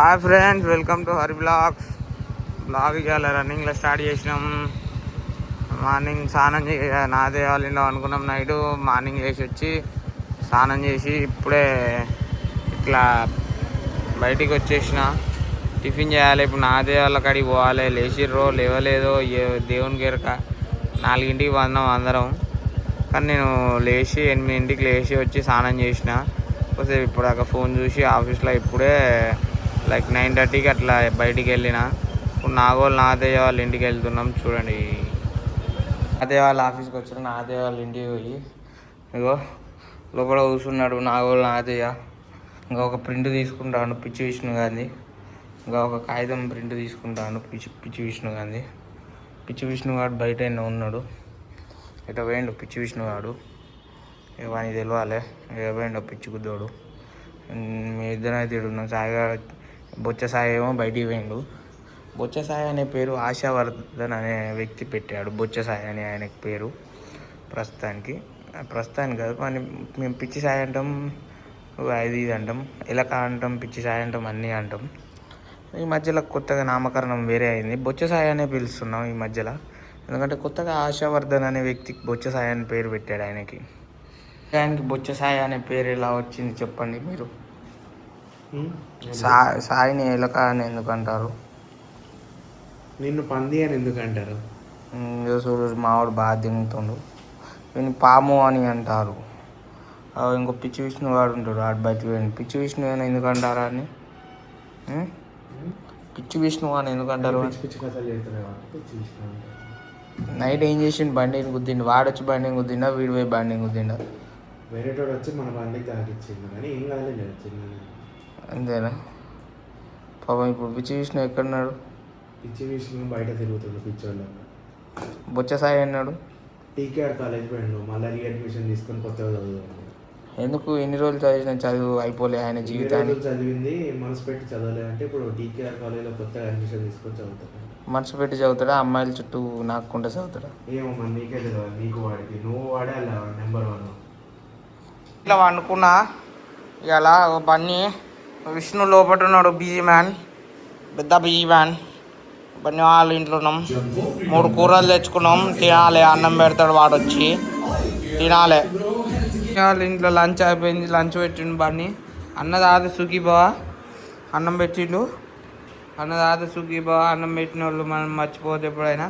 Hi friends, welcome to Hari blog ఇవాళ రన్నింగ్లో start చేసినాం. మార్నింగ్ స్నానం నాదే వాళ్ళలో అనుకున్నాం. నైటు మార్నింగ్ లేచి వచ్చి స్నానం చేసి ఇప్పుడే ఇట్లా బయటికి వచ్చేసిన. టిఫిన్ చేయాలి. ఇప్పుడు నాదే వాళ్ళ కాడికి పోవాలి. లేచిర్రో లేవలేదో దేవునికి ఎరక. 4ంటికి వన్నాం అందరం, కానీ నేను లేచి 8ంటికి లేచి వచ్చి స్నానం చేసిన. కొద్దిసేపు ఇప్పుడు దాకా ఫోన్ చూసి ఆఫీస్లో ఇప్పుడే లైక్ 9:30కి అట్లా బయటికి వెళ్ళిన. ఇప్పుడు నాగయ్య వాళ్ళ ఇంటికి వెళ్తున్నాం. చూడండి, నాగయ్య వాళ్ళ ఆఫీస్కి వచ్చిన. నాగయ్య వాళ్ళ ఇంటికి పోయి ఇగో లోపల కూర్చున్నాడు నాగయ్య. ఇంకా ఒక ప్రింట్ తీసుకుంటాను పిచ్చి విష్ణు గాంధీ. ఇంకా ఒక కాగితం ప్రింట్ తీసుకుంటాను పిచ్చి విష్ణు గాంధీ. పిచ్చి విష్ణుగాడు బయట ఉన్నాడు. ఇట్లా వేయండు పిచ్చి విష్ణుగాడు. వానికి తెలియాలి వేయండు పిచ్చి గుద్దోడు. మీ ఇద్దరు అయితే ఉన్నాం. బొచ్చ సాయి ఏమో బయటికి వేయండు. బొచ్చ సాయి అనే పేరు ఆశావర్ధన్ అనే వ్యక్తి పెట్టాడు. బొచ్చ సాయి అనే ఆయనకి పేరు ప్రస్తుతానికి కాదు. కానీ మేము పిచ్చి సాయి అంటాం, అది ఇది అంటాం, ఎలక అంటాం, పిచ్చి సాయి అంటాం, అన్నీ అంటాం. ఈ మధ్యలో కొత్తగా నామకరణం వేరే అయింది. బొచ్చ సాయి అనే పిలుస్తున్నాం ఈ మధ్యలో. ఎందుకంటే కొత్తగా ఆశావర్ధన్ అనే వ్యక్తికి బొచ్చ సాయి అని పేరు పెట్టాడు. ఆయనకి బొచ్చ సాయి అనే పేరు ఎలా వచ్చింది చెప్పండి మీరు? సాయిని ఎలక అని ఎందుకు అంటారు? నిన్ను పంది అని ఎందుకు అంటారు? చూడు మావాడు బాగా దింగుతుండు. వీని పాము అని అంటారు. ఇంకో పిచ్చి విష్ణు వాడు ఉంటాడు, ఆడు బయట వేయండి. పిచ్చి విష్ణు అని ఎందుకు అంటారా అని? పిచ్చి విష్ణు అని ఎందుకు అంటారు? నైట్ ఏం చేసిండు? బండిని గుద్దిండు. వాడొచ్చి బండిని గుద్దిండా, వీడి పోయి బండిని గుద్దిండా? వేరేటోడు వచ్చి మన బండికి తాకిచ్చిండు, కానీ ఏం కాలేదు. అంతేనా? పాపం ఇప్పుడు పిచ్చి విష్ణు ఎక్కడున్నాడు? పిచ్చి విష్ణు బయట తిరుగుతుండు పిచ్చోళ్ళు. బొచ్చ సాయి అన్నాడు టీకేఆర్ కాలేజ్ పోయిండు, మళ్ళీ రీఅడ్మిషన్ తీసుకొని కొత్తగా చదువుతాడు. ఎందుకు ఇన్ని రోజులు చదివిన చదువు అయిపోలే ఆయన జీవితాన్ని? చదివింది మనసు పెట్టి చదవలేదంటే ఇప్పుడు టీకేఆర్ కాలేజ్లో కొత్తగా అడ్మిషన్ తీసుకొని చదువుతాడు. మనసు పెట్టి చదువుతాడా? అమ్మాయిల చుట్టూ నాకుంటే చదువుతాడా? ఏమో మరి నీకే తెలియదు. నీకు వాడికి నువ్వు వాడే అలా నెంబర్ 1. ఇట్లా అనుకున్నా ఇలా బన్నీ విష్ణు లోపల ఉన్నాడు. బిజీ మ్యాన్, పెద్ద బిజీ మ్యాన్. బన్నీ వాళ్ళ ఇంట్లో ఉన్నాం. 3 కూరలు తెచ్చుకున్నాం. తినాలి. అన్నం పెడతాడు వాడు వచ్చి తినాలి. వాళ్ళ ఇంట్లో లంచ్ అయిపోయింది. లంచ్ పెట్టిండు బన్నీ. అన్నదాది సుఖీబావా అన్నం పెట్టిండు. అన్నదాది సుఖీబావా అన్నం పెట్టిన వాళ్ళు మనం మర్చిపోతే ఎప్పుడైనా.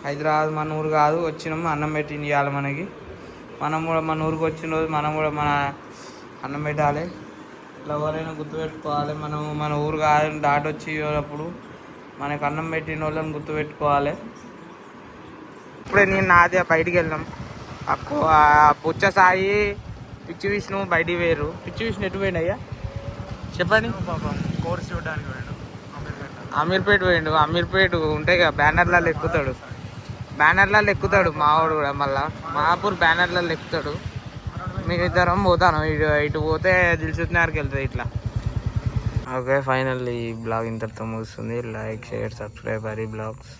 హైదరాబాద్ మన ఊరు కాదు, వచ్చినాము అన్నం పెట్టింది ఇవ్వాలి మనకి. మనం కూడా మన ఊరికి వచ్చిన రోజు మనం కూడా మన అన్నం పెట్టాలి. ఇట్లా ఎవరైనా గుర్తుపెట్టుకోవాలి. మనం మన ఊరు కాదు దాటి వచ్చేటప్పుడు మనకు అన్నం పెట్టిన వాళ్ళని గుర్తుపెట్టుకోవాలి. ఇప్పుడే నేను నాదే బయటికి వెళ్ళాం. బొచ్చ సాయి పిచ్చి విష్ణు బయటికి వేరు. పిచ్చి విష్ణు ఎటు పోయిండు అయ్యా చెప్పండి? కోర్స్ చూడడానికి పోయాడు. అమీర్పేట పోయిండు. అమీర్పేట ఉంటాయి కదా బ్యానర్లలో ఎక్కుతాడు మావాడు కూడా. మళ్ళా మహాపూర్ బ్యానర్లలో ఎక్కుతాడు. మీకు ఇద్దరం పోతాను. ఇటు పోతే దిల్సుఖ్ నగర్కి వెళ్తుంది ఇట్లా. ఓకే, ఫైనల్లీ ఈ బ్లాగ్ ఇంతటితో ముగుస్తుంది. Like, share, subscribe Hari blogs.